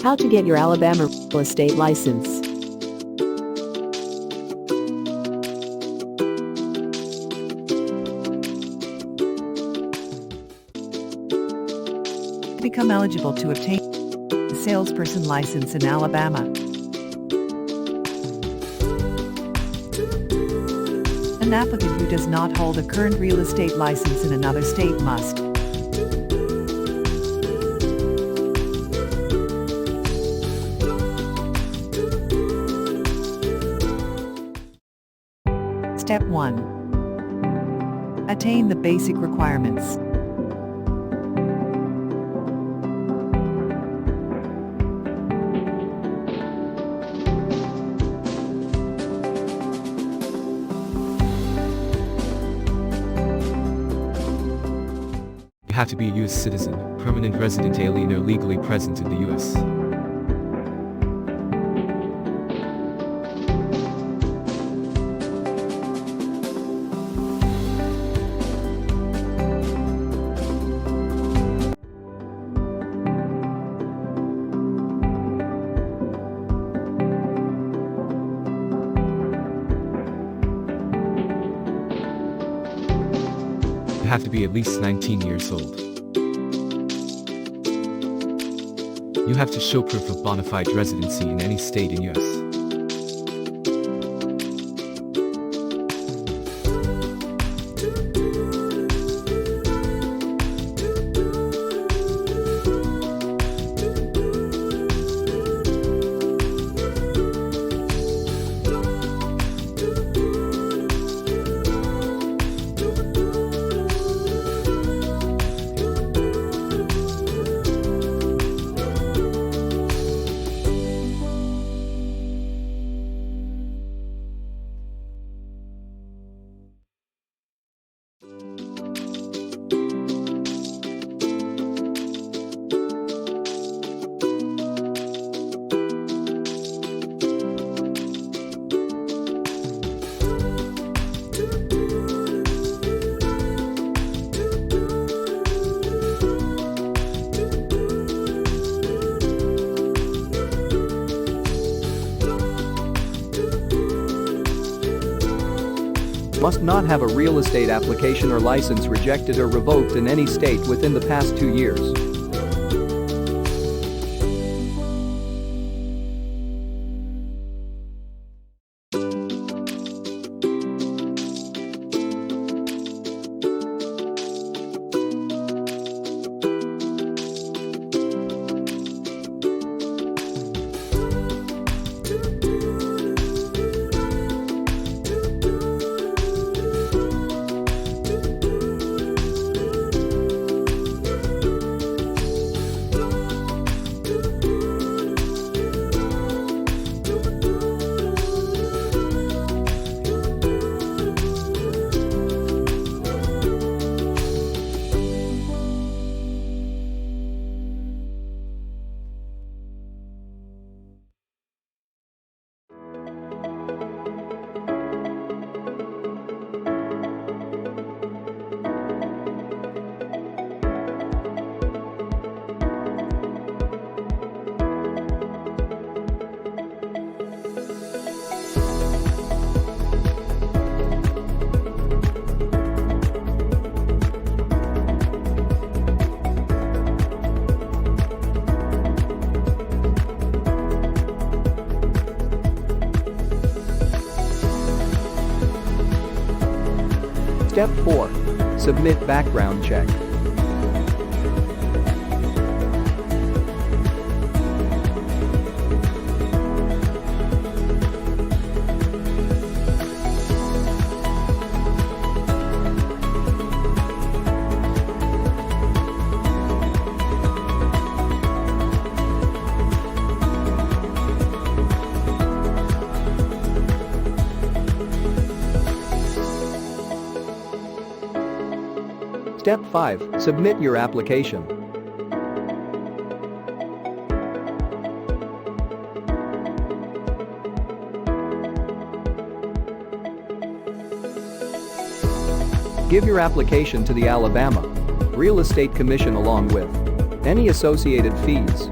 How to get your Alabama real estate license. To become eligible to obtain a salesperson license in Alabama. An applicant who does not hold a current real estate license in another state must Step 1. Attain the basic requirements. You have to be a U.S. citizen, permanent resident alien or legally present in the U.S. You have to be at least 19 years old. You have to show proof of bona fide residency in any state in U.S. Must not have a real estate application or license rejected or revoked in any state within the past 2 years. Step 4. Submit background check. Step 5. Submit your application. Give your application to the Alabama Real Estate Commission along with any associated fees.